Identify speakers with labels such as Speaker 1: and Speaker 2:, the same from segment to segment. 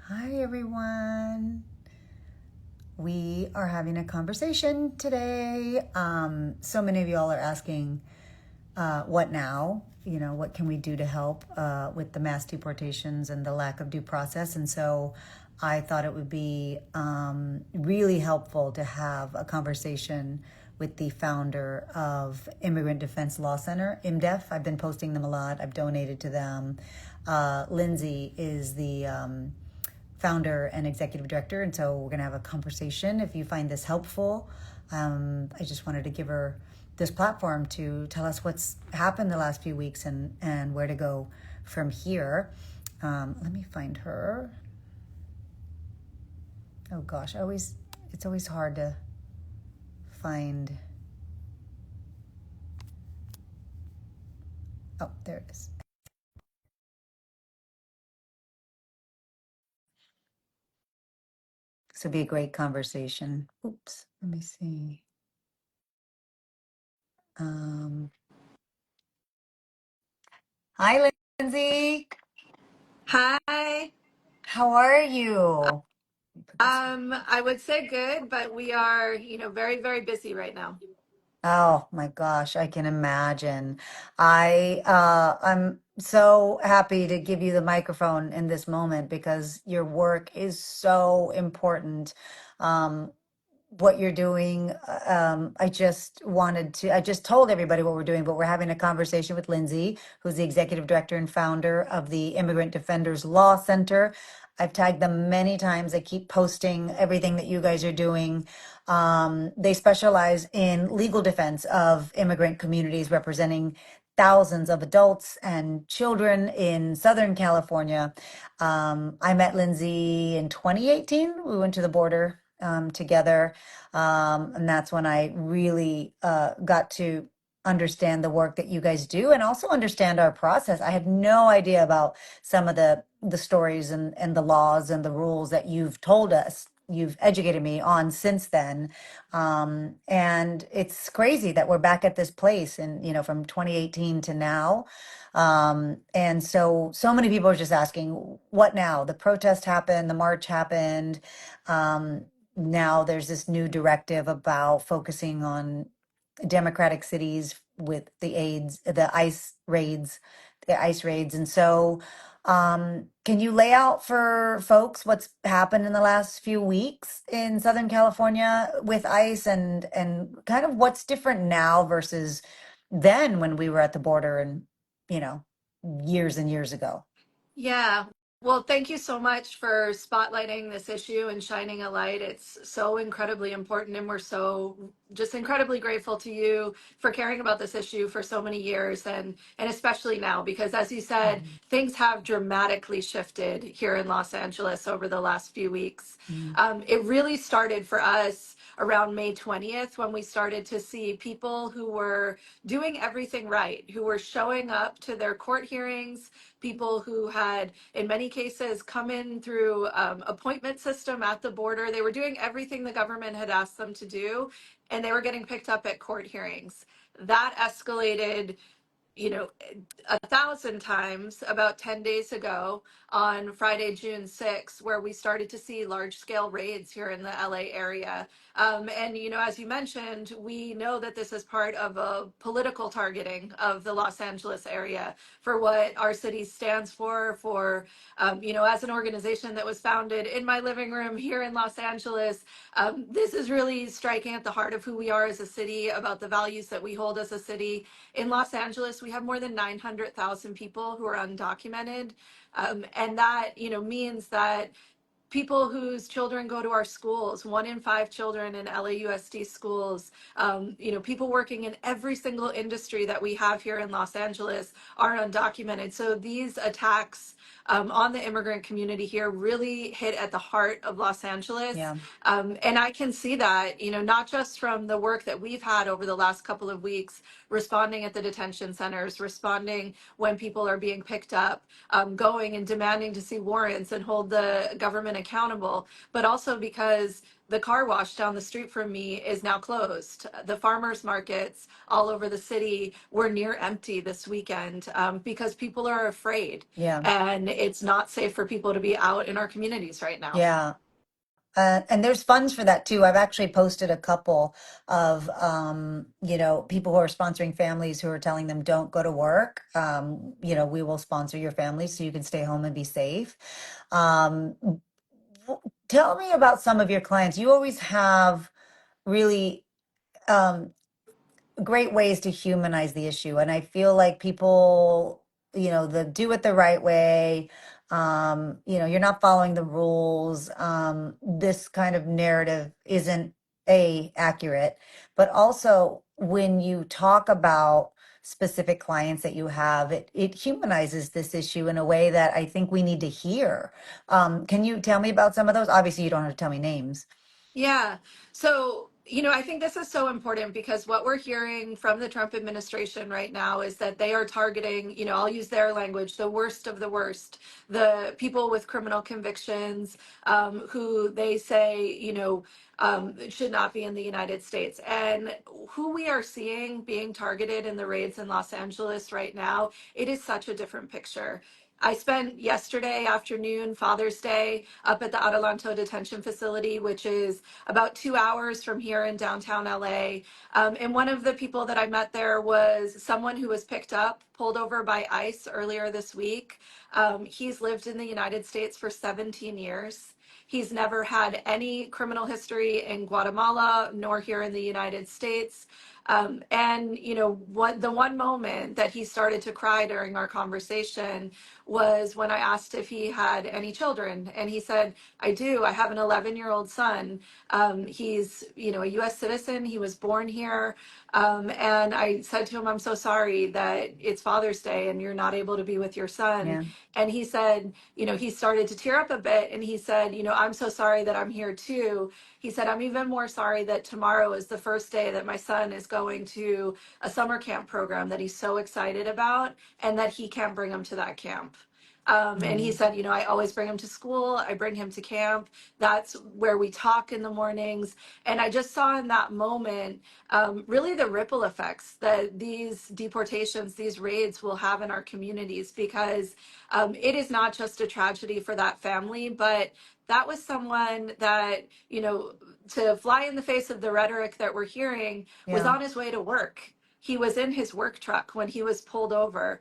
Speaker 1: Hi, everyone. We are having a conversation today. So many of y'all are asking, what now? What can we do to help with the mass deportations and the lack of due process? And so I thought it would be really helpful to have a conversation with the founder of Immigrant Defense Law Center, ImmDef. I've been posting them a lot. I've donated to them. Lindsay is the founder and executive director, and so we're going to have a conversation. If you find this helpful, I just wanted to give her this platform to tell us what's happened the last few weeks and where to go from here. Let me find her. Oh gosh, it's always hard to find. Oh, there it is. This would be a great conversation. Oops, let me see. Hi, Lindsay.
Speaker 2: Hi.
Speaker 1: How are you?
Speaker 2: I would say good, but we are, very, very busy right now.
Speaker 1: Oh my gosh, I can imagine. I'm so happy to give you the microphone in this moment because your work is so important. Um, what you're doing, I just told everybody what we're doing, but we're having a conversation with Lindsay, who's the executive director and founder of the Immigrant Defenders Law Center. I've tagged them many times. They keep posting everything that you guys are doing. They specialize in legal defense of immigrant communities, representing thousands of adults and children in Southern California. I met Lindsay in 2018. We went to the border together. And that's when I really got to understand the work that you guys do and also understand our process. I had no idea about some of the stories and the laws and the rules that you've told us. You've educated me on since then. And it's crazy that we're back at this place and, from 2018 to now. And so many people are just asking, what now? The protest happened, the march happened. Now there's this new directive about focusing on democratic cities with the ICE raids. And so, can you lay out for folks what's happened in the last few weeks in Southern California with ICE and kind of what's different now versus then when we were at the border and, you know, years and years ago?
Speaker 2: Yeah. Well, thank you so much for spotlighting this issue and shining a light. It's so incredibly important, and we're so just incredibly grateful to you for caring about this issue for so many years, and especially now, because as you said, things have dramatically shifted here in Los Angeles over the last few weeks.
Speaker 1: Mm.
Speaker 2: It really started for us around May 20th when we started to see people who were doing everything right, who were showing up to their court hearings, people who had, in many cases, come in through appointment system at the border. They were doing everything the government had asked them to do, and they were getting picked up at court hearings. That escalated, 1,000 times about 10 days ago on Friday, June 6th, where we started to see large scale raids here in the LA area. And, as you mentioned, we know that this is part of a political targeting of the Los Angeles area for what our city stands for, as an organization that was founded in my living room here in Los Angeles. This is really striking at the heart of who we are as a city, about the values that we hold as a city. In Los Angeles, we have more than 900,000 people who are undocumented. And that, means that people whose children go to our schools, 1 in 5 children in LAUSD schools, people working in every single industry that we have here in Los Angeles are undocumented. So these attacks on the immigrant community here really hit at the heart of Los Angeles.
Speaker 1: Yeah.
Speaker 2: And I can see that, not just from the work that we've had over the last couple of weeks, responding at the detention centers, responding when people are being picked up, going and demanding to see warrants and hold the government accountable, but also because the car wash down the street from me is now closed. The farmers markets all over the city were near empty this weekend because people are afraid,
Speaker 1: Yeah.
Speaker 2: and it's not safe for people to be out in our communities right now.
Speaker 1: Yeah. And there's funds for that too. I've actually posted a couple of, people who are sponsoring families who are telling them don't go to work. We will sponsor your family so you can stay home and be safe. Um, Tell me about some of your clients. You always have really um, great ways to humanize the issue. And I feel like people, the do it the right way, you're not following the rules. This kind of narrative isn't accurate, but also when you talk about specific clients that you have, it humanizes this issue in a way that I think we need to hear. Can you tell me about some of those? Obviously, you don't have to tell me names.
Speaker 2: Yeah. So, I think this is so important because what we're hearing from the Trump administration right now is that they are targeting, I'll use their language, the worst of the worst, the people with criminal convictions, who they say, should not be in the United States. And who we are seeing being targeted in the raids in Los Angeles right now, it is such a different picture. I spent yesterday afternoon, Father's Day, up at the Adelanto detention facility, which is about 2 hours from here in downtown LA. And one of the people that I met there was someone who was picked up, pulled over by ICE earlier this week. He's lived in the United States for 17 years. He's never had any criminal history in Guatemala nor here in the United States. And what the one moment that he started to cry during our conversation was when I asked if he had any children, and he said, "I do. I have an 11-year-old son. He's a U.S. citizen. He was born here." And I said to him, "I'm so sorry that it's Father's Day and you're not able to be with your son."
Speaker 1: Yeah.
Speaker 2: And he said, he started to tear up a bit, and he said, "I'm so sorry that I'm here too." He said, "I'm even more sorry that tomorrow is the first day that my son is going to a summer camp program that he's so excited about, and that he can't bring him to that camp." And he
Speaker 1: Mm.
Speaker 2: said, "I always bring him to school. I bring him to camp. That's where we talk in the mornings." And I just saw in that moment, really the ripple effects that these deportations, these raids will have in our communities, because it is not just a tragedy for that family, but that was someone that, to fly in the face of the rhetoric that we're hearing, was
Speaker 1: Yeah.
Speaker 2: on his way to work. He was in his work truck when he was pulled over.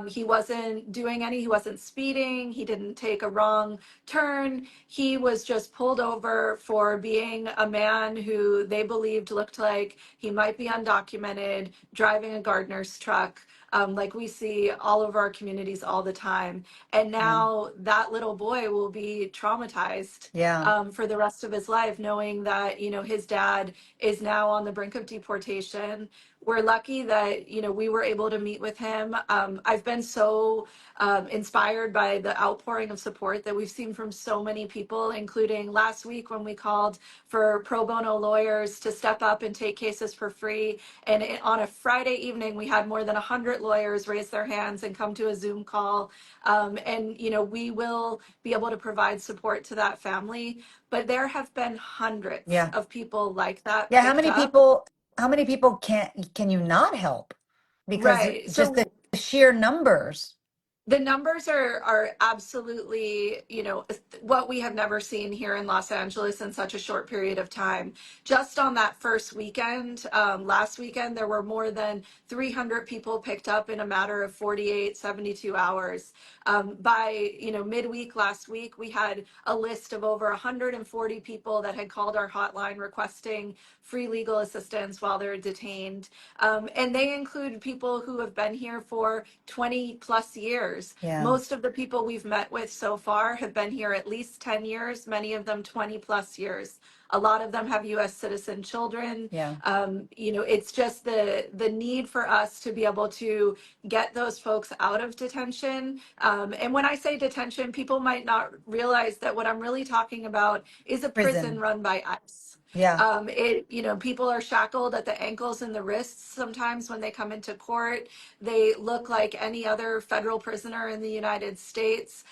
Speaker 2: He wasn't doing he wasn't speeding. He didn't take a wrong turn. He was just pulled over for being a man who they believed looked like he might be undocumented, driving a gardener's truck. Like we see all over our communities all the time. And
Speaker 1: Yeah.
Speaker 2: now that little boy will be traumatized
Speaker 1: Yeah.
Speaker 2: for the rest of his life, knowing that, his dad is now on the brink of deportation. We're lucky that, we were able to meet with him. I've been so inspired by the outpouring of support that we've seen from so many people, including last week when we called for pro bono lawyers to step up and take cases for free. And on a Friday evening, we had more than 100 lawyers raise their hands and come to a Zoom call. And, we will be able to provide support to that family. But there have been hundreds
Speaker 1: Yeah.
Speaker 2: of people like that
Speaker 1: Yeah,
Speaker 2: picked up.
Speaker 1: how many people can you not help? Because
Speaker 2: Right.
Speaker 1: just the
Speaker 2: So
Speaker 1: sheer numbers.
Speaker 2: the numbers are absolutely, what we have never seen here in Los Angeles in such a short period of time. Just on that first weekend, last weekend, there were more than 300 people picked up in a matter of 48, 72 hours. By, midweek last week, we had a list of over 140 people that had called our hotline requesting free legal assistance while they're detained. And they include people who have been here for 20 plus years.
Speaker 1: Yeah.
Speaker 2: Most of the people we've met with so far have been here at least 10 years, many of them 20 plus years. A lot of them have US citizen children.
Speaker 1: Yeah.
Speaker 2: It's just the need for us to be able to get those folks out of detention. And when I say detention, people might not realize that what I'm really talking about is a prison
Speaker 1: Prison.
Speaker 2: run by ICE.
Speaker 1: Yeah.
Speaker 2: People are shackled at the ankles and the wrists sometimes when they come into court. They look like any other federal prisoner in the United States.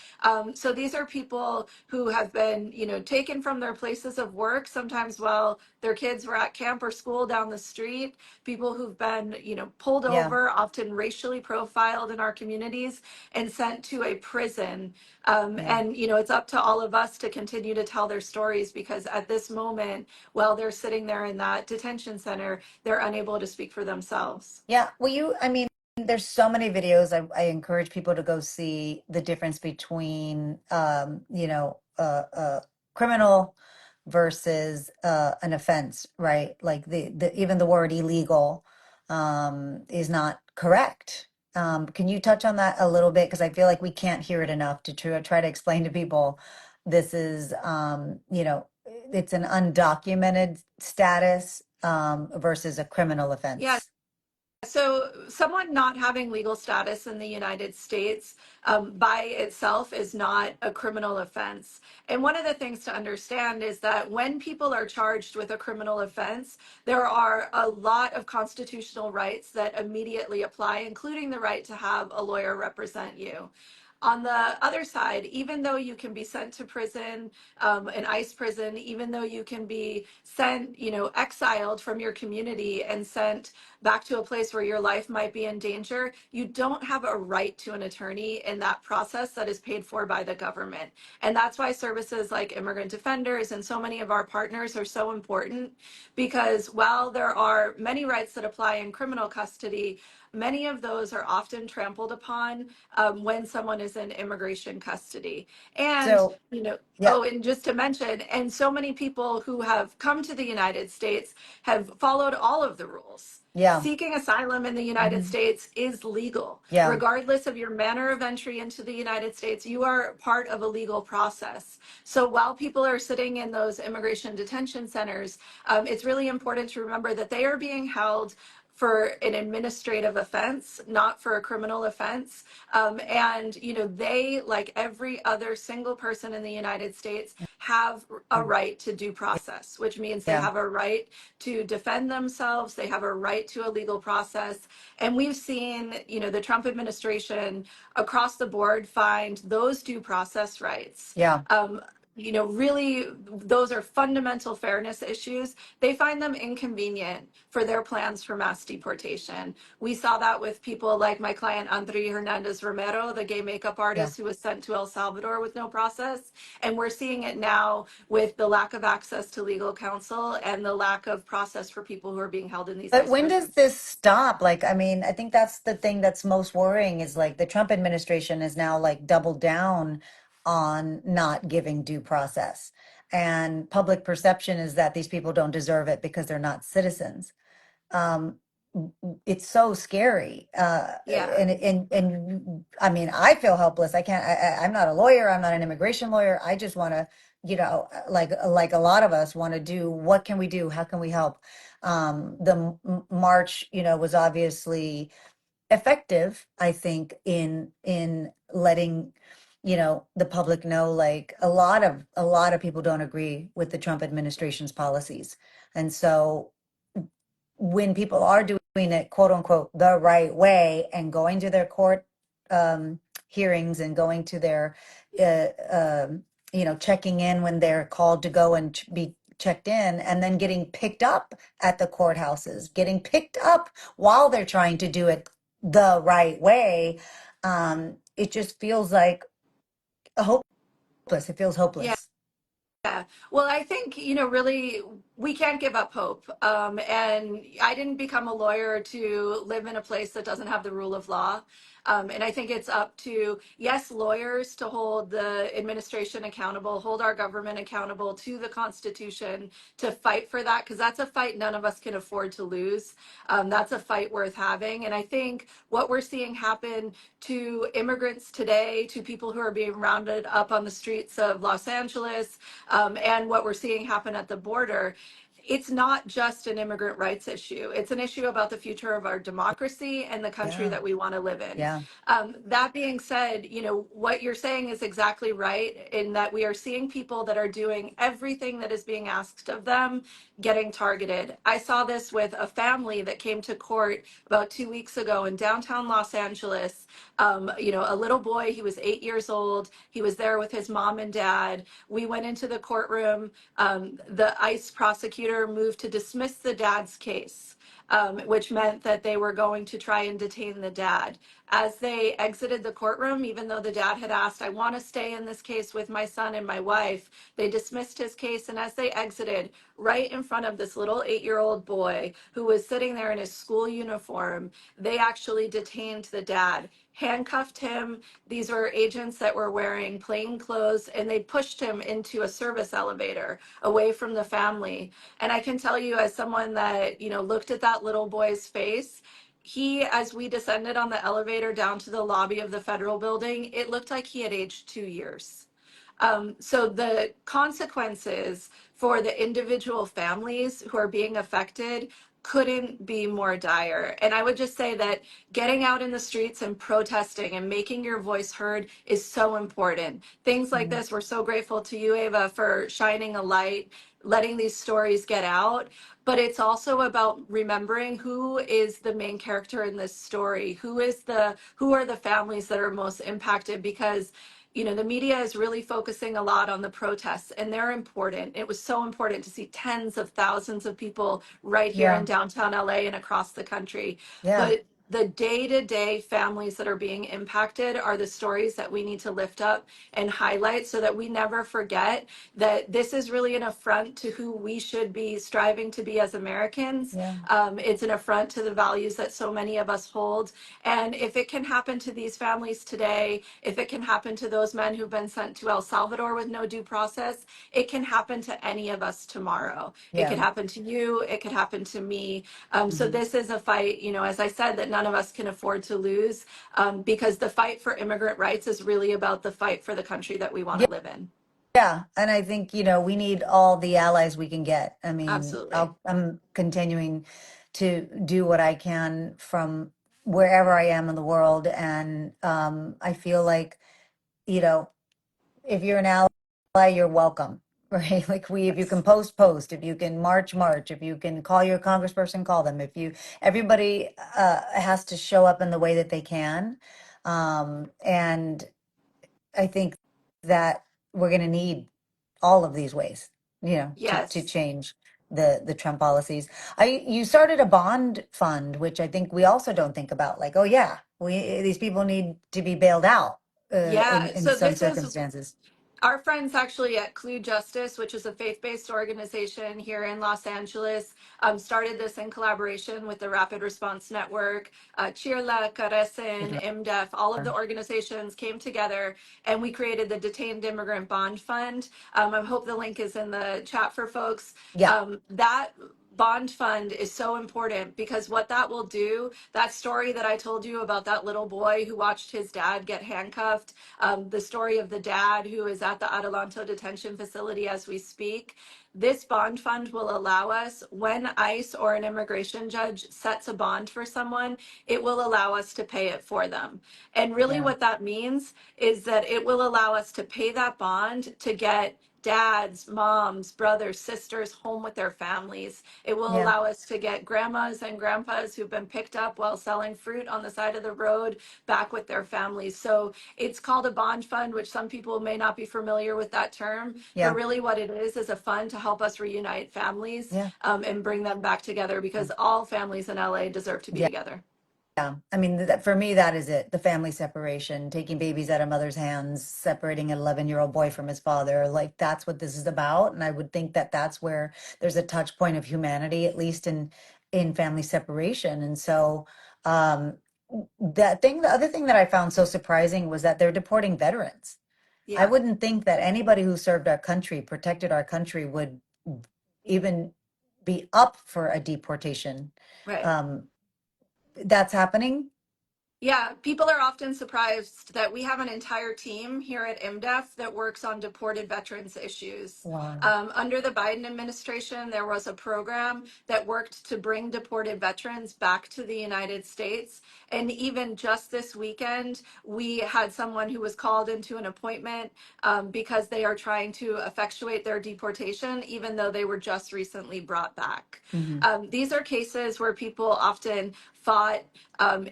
Speaker 2: So these are people who have been, taken from their places of work, sometimes while their kids were at camp or school down the street, people who've been, pulled
Speaker 1: Yeah.
Speaker 2: over, often racially profiled in our communities, and sent to a prison.
Speaker 1: Yeah.
Speaker 2: And it's up to all of us to continue to tell their stories, because at this moment, while they're sitting there in that detention center, they're unable to speak for themselves.
Speaker 1: Yeah. Well, I mean, there's so many videos. I encourage people to go see the difference between, criminal versus an offense, right? Like even the word illegal is not correct. Can you touch on that a little bit? Because I feel like we can't hear it enough to try to explain to people this is, it's an undocumented status versus a criminal
Speaker 2: Yeah.
Speaker 1: offense.
Speaker 2: So, someone not having legal status in the United States by itself is not a criminal offense. And one of the things to understand is that when people are charged with a criminal offense, there are a lot of constitutional rights that immediately apply, including the right to have a lawyer represent you. On the other side, even though you can be sent to prison, an ICE prison, even though you can be sent, exiled from your community and sent back to a place where your life might be in danger, you don't have a right to an attorney in that process that is paid for by the government. And that's why services like immigrant defenders and so many of our partners are so important, because while there are many rights that apply in criminal custody, many of those are often trampled upon when someone is in immigration custody. And,
Speaker 1: So, yeah,
Speaker 2: and just to mention, and so many people who have come to the United States have followed all of the rules.
Speaker 1: yeah,
Speaker 2: Seeking asylum in the United
Speaker 1: mhm,
Speaker 2: States is legal.
Speaker 1: yeah.
Speaker 2: Regardless of your manner of entry into the United States, you are part of a legal process. So while people are sitting in those immigration detention centers, it's really important to remember that they are being held for an administrative offense, not for a criminal offense. And they, like every other single person in the United States, have a right to due process, which means they
Speaker 1: Yeah.
Speaker 2: have a right to defend themselves. They have a right to a legal process. And we've seen, the Trump administration across the board find those due process rights.
Speaker 1: Yeah.
Speaker 2: Really, those are fundamental fairness issues. They find them inconvenient for their plans for mass deportation. We saw that with people like my client Andre Hernandez Romero, the gay makeup
Speaker 1: Yeah.
Speaker 2: artist who was sent to El Salvador with no process. And we're seeing it now with the lack of access to legal counsel and the lack of process for people who are being held in these
Speaker 1: But
Speaker 2: ICE
Speaker 1: when does
Speaker 2: prisons.
Speaker 1: this stop? Like, I mean, I think that's the thing that's most worrying is like the Trump administration is now like doubled down on not giving due process. And public perception is that these people don't deserve it because they're not citizens. um it's so scary
Speaker 2: Yeah.
Speaker 1: and I mean, I feel helpless. I can't I'm not a lawyer, I'm not an immigration lawyer. I just want to, like a lot of us want to do, what can we do, how can we help? The march, was obviously effective, I think, in letting the public know, like a lot of people don't agree with the Trump administration's policies. And so when people are doing it, quote unquote, the right way and going to their court hearings and going to their, checking in when they're called to go and be checked in, and then getting picked up at the courthouses, getting picked up while they're trying to do it the right way. It just feels like hopeless. It feels
Speaker 2: Yeah.
Speaker 1: hopeless.
Speaker 2: Yeah. Well, I think, really, we can't give up hope. And I didn't become a lawyer to live in a place that doesn't have the rule of law. And I think it's up to, yes, lawyers to hold the administration accountable, hold our government accountable to the Constitution, to fight for that, because that's a fight none of us can afford to lose. That's a fight worth having. And I think what we're seeing happen to immigrants today, to people who are being rounded up on the streets of Los Angeles, and what we're seeing happen at the border, it's not just an immigrant rights issue. It's an issue about the future of our democracy and the country
Speaker 1: Yeah.
Speaker 2: that we want to live in.
Speaker 1: Yeah.
Speaker 2: That being said, what you're saying is exactly right in that we are seeing people that are doing everything that is being asked of them getting targeted. I saw this with a family that came to court about 2 weeks ago in downtown Los Angeles. A little boy, he was 8 years old. He was there with his mom and dad. We went into the courtroom. The ICE prosecutor moved to dismiss the dad's case, which meant that they were going to try and detain the dad. As they exited the courtroom, even though the dad had asked, I want to stay in this case with my son and my wife, they dismissed his case. And as they exited, right in front of this little 8-year-old boy who was sitting there in his school uniform, they actually detained the dad, handcuffed him. These were agents that were wearing plain clothes, and they pushed him into a service elevator away from the family. And I can tell you, as someone that, looked at that little boy's face, as we descended on the elevator down to the lobby of the federal building, it looked like he had aged 2 years. So the consequences for the individual families who are being affected couldn't be more dire. And I would just say that getting out in the streets and protesting and making your voice heard is so important. Things like
Speaker 1: Mhm.
Speaker 2: this, we're so grateful to you, Eva, for shining a light, letting these stories get out. But it's also about remembering who is the main character in this story, who are the families that are most impacted, because the media is really focusing a lot on the protests, and they're important. It was so important to see tens of thousands of people right here in
Speaker 1: Yeah.
Speaker 2: downtown LA and across the country.
Speaker 1: Yeah.
Speaker 2: But the day-to-day families that are being impacted are the stories that we need to lift up and highlight so that we never forget that this is really an affront to who we should be striving to be as Americans.
Speaker 1: Yeah.
Speaker 2: It's an affront to the values that so many of us hold. And if it can happen to these families today, if it can happen to those men who've been sent to El Salvador with no due process, it can happen to any of us tomorrow. It
Speaker 1: Yeah.
Speaker 2: could happen to you. It could happen to me. So
Speaker 1: Mhm.
Speaker 2: this is a fight, as I said, that none of us can afford to lose, because the fight for immigrant rights is really about the fight for the country that we want
Speaker 1: Yeah.
Speaker 2: to live in.
Speaker 1: Yeah. And I think, we need all the allies we can get. I mean,
Speaker 2: Absolutely.
Speaker 1: I'm continuing to do what I can from wherever I am in the world. And I feel like, you know, if you're an ally, you're welcome, right? Like if you can
Speaker 2: Yes.
Speaker 1: post, if you can march, if you can call your congressperson, call them. Everybody has to show up in the way that they can. And I think that we're going to need all of these ways, to
Speaker 2: Yes.
Speaker 1: change the Trump policies. You started a bond fund, which I think we also don't think about. Like, oh yeah, these people need to be bailed out
Speaker 2: Yeah.
Speaker 1: in
Speaker 2: So
Speaker 1: some
Speaker 2: this is
Speaker 1: circumstances.
Speaker 2: our friends actually at Clue Justice, which is a faith-based organization here in Los Angeles, started this in collaboration with the Rapid Response Network. Chirla, Carecen, ImmDef, all of the organizations came together, and we created the Detained Immigrant Bond Fund. I hope the link is in the chat for folks.
Speaker 1: Yeah,
Speaker 2: That bond fund is so important because what that will do, that story that I told you about that little boy who watched his dad get handcuffed, the story of the dad who is at the Adelanto detention facility as we speak. This bond fund will allow us, when ICE or an immigration judge sets a bond for someone, it will allow us to pay it for them. And really,
Speaker 1: yeah,
Speaker 2: what that means is that it will allow us to pay that bond to get dads, moms, brothers, sisters home with their families. It will
Speaker 1: yeah,
Speaker 2: allow us to get grandmas and grandpas who've been picked up while selling fruit on the side of the road back with their families. So it's called a bond fund, which some people may not be familiar with that term, but
Speaker 1: yeah,
Speaker 2: really what it is a fund to help us reunite families,
Speaker 1: yeah.
Speaker 2: and bring them back together because all families in LA deserve to be
Speaker 1: Yeah.
Speaker 2: together.
Speaker 1: Yeah, I mean, for me, that is it. The family separation, taking babies out of mother's hands, separating an 11-year-old boy from his father, like that's what this is about. And I would think that that's where there's a touch point of humanity, at least in family separation. And so, um, the other thing that I found so surprising was that they're deporting veterans. I
Speaker 2: Yeah,
Speaker 1: wouldn't think that anybody who served our country, protected our country, would even be up for a deportation.
Speaker 2: right.
Speaker 1: Um, that's happening.
Speaker 2: Yeah, people are often surprised that we have an entire team here at ImmDef that works on deported veterans issues.
Speaker 1: Wow.
Speaker 2: Under the Biden administration, there was a program that worked to bring deported veterans back to the United States. And even just this weekend, we had someone who was called into an appointment because they are trying to effectuate their deportation, even though they were just recently brought back.
Speaker 1: Hmm.
Speaker 2: These are cases where people often fought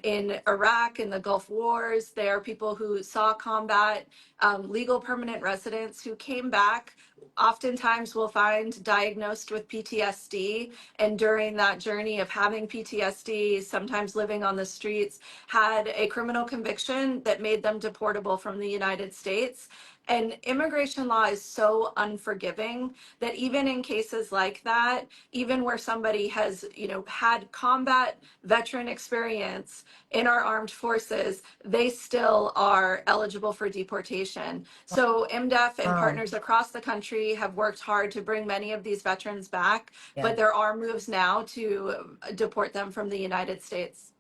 Speaker 2: in Iraq, in the Gulf Wars. They are people who saw combat, legal permanent residents who came back. Oftentimes, we'll find diagnosed with PTSD, and during that journey of having PTSD, sometimes living on the streets, had a criminal conviction that made them deportable from the United States. And immigration law is so unforgiving that even in cases like that, even where somebody has, had combat veteran experience in our armed forces, they still are eligible for deportation. So IMDEF and
Speaker 1: Wow.
Speaker 2: partners across the country have worked hard to bring many of these veterans back,
Speaker 1: Yeah.
Speaker 2: but there are moves now to deport them from the United States.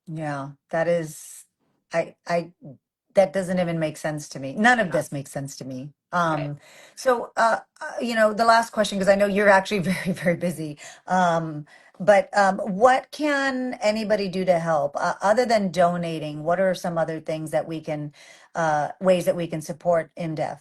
Speaker 1: Yeah. That is, I that doesn't even make sense to me. None of
Speaker 2: Yeah,
Speaker 1: this makes sense to me.
Speaker 2: right.
Speaker 1: The last question, because I know you're actually very, very busy. What can anybody do to help other than donating? What are some other things that we can, ways that we can support IMDEF?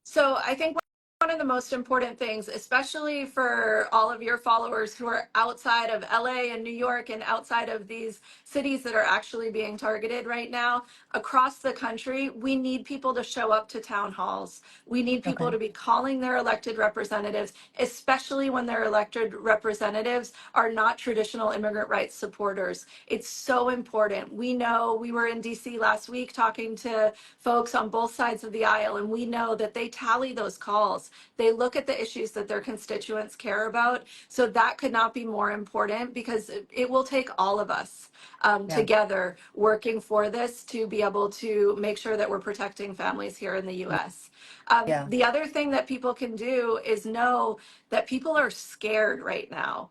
Speaker 2: So I think one of the most important things, especially for all of your followers who are outside of LA and New York and outside of these cities that are actually being targeted right now, across the country, we need people to show up to town halls. We need people
Speaker 1: Okay.
Speaker 2: to be calling their elected representatives, especially when their elected representatives are not traditional immigrant rights supporters. It's so important. We know we were in DC last week talking to folks on both sides of the aisle, and we know that they tally those calls. They look at the issues that their constituents care about. So that could not be more important because it will take all of us
Speaker 1: Yeah.
Speaker 2: together working for this to be able to make sure that we're protecting families here in the
Speaker 1: Yeah.
Speaker 2: US.
Speaker 1: Yeah.
Speaker 2: The other thing that people can do is know that people are scared right now.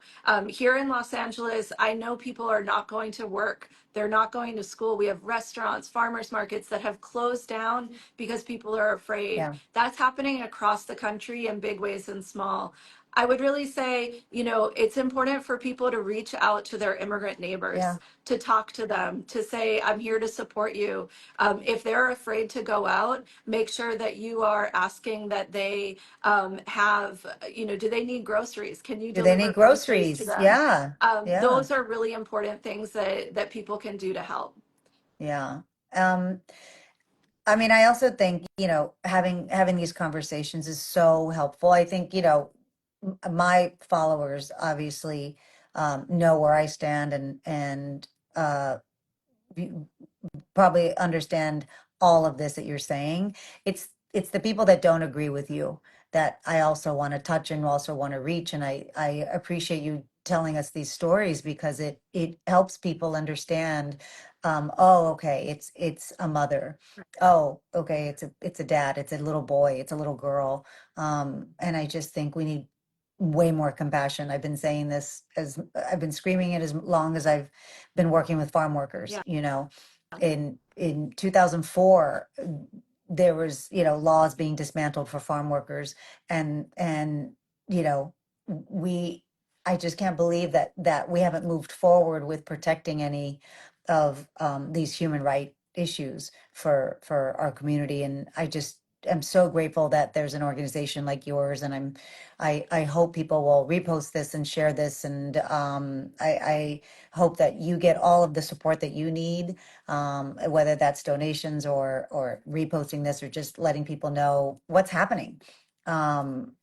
Speaker 2: Here in Los Angeles, I know people are not going to work. They're not going to school. We have restaurants, farmers markets that have closed down because people are afraid.
Speaker 1: Yeah.
Speaker 2: That's happening across the country in big ways and small. I would really say, it's important for people to reach out to their immigrant neighbors,
Speaker 1: Yeah.
Speaker 2: to talk to them, to say, I'm here to support you. If they're afraid to go out, make sure that you are asking that they have, do they need groceries? Can you
Speaker 1: Do they
Speaker 2: deliver
Speaker 1: need
Speaker 2: groceries to
Speaker 1: groceries?
Speaker 2: them?
Speaker 1: Yeah. Yeah.
Speaker 2: Those are really important things that people can do to help.
Speaker 1: Yeah. Um, I mean, I also think, having these conversations is so helpful. I think, my followers obviously know where I stand and uh probably understand all of this that you're saying. It's the people that don't agree with you that I also want to touch and also want to reach. And I appreciate you telling us these stories because it helps people understand. Oh, okay, it's a mother. Oh, okay, it's a dad. It's a little boy. It's a little girl. And I just think we need way more compassion. I've been saying this as I've been screaming it as long as I've been working with farm workers.
Speaker 2: Yeah.
Speaker 1: In 2004 there was laws being dismantled for farm workers and you know we I just can't believe that we haven't moved forward with protecting any of these human right issues for our community. And I just am so grateful that there's an organization like yours, and I hope people will repost this and share this. And I hope that you get all of the support that you need, whether that's donations or reposting this or just letting people know what's happening. Um,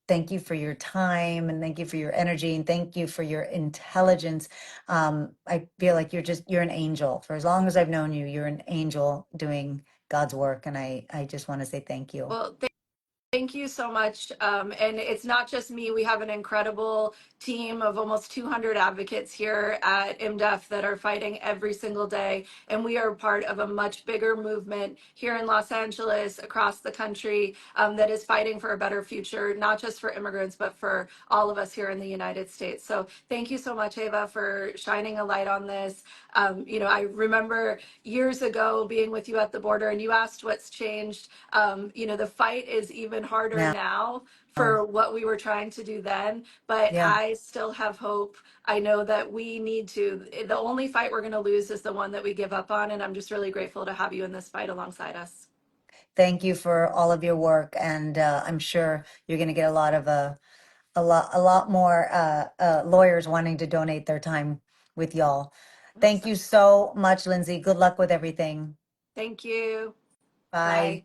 Speaker 1: Thank you for your time, and thank you for your energy, and thank you for your intelligence. I feel like you're an angel. For as long as I've known you, you're an angel doing God's work, and I just want to say thank you.
Speaker 2: Well, Thank you so much. And it's not just me. We have an incredible team of almost 200 advocates here at ImmDef that are fighting every single day. And we are part of a much bigger movement here in Los Angeles, across the country, that is fighting for a better future, not just for immigrants, but for all of us here in the United States. So thank you so much, Eva, for shining a light on this. I remember years ago being with you at the border, and you asked what's changed. The fight is even harder
Speaker 1: Now,
Speaker 2: now for what we were trying to do then, but
Speaker 1: yeah.
Speaker 2: I still have hope. I know that we need to, the only fight we're going to lose is the one that we give up on. And I'm just really grateful to have you in this fight alongside us.
Speaker 1: Thank you for all of your work, and I'm sure you're going to get a lot more lawyers wanting to donate their time with y'all. Thank
Speaker 2: Awesome.
Speaker 1: you so much, Lindsay. Good luck with everything.
Speaker 2: Thank you.
Speaker 1: Bye.
Speaker 2: Bye.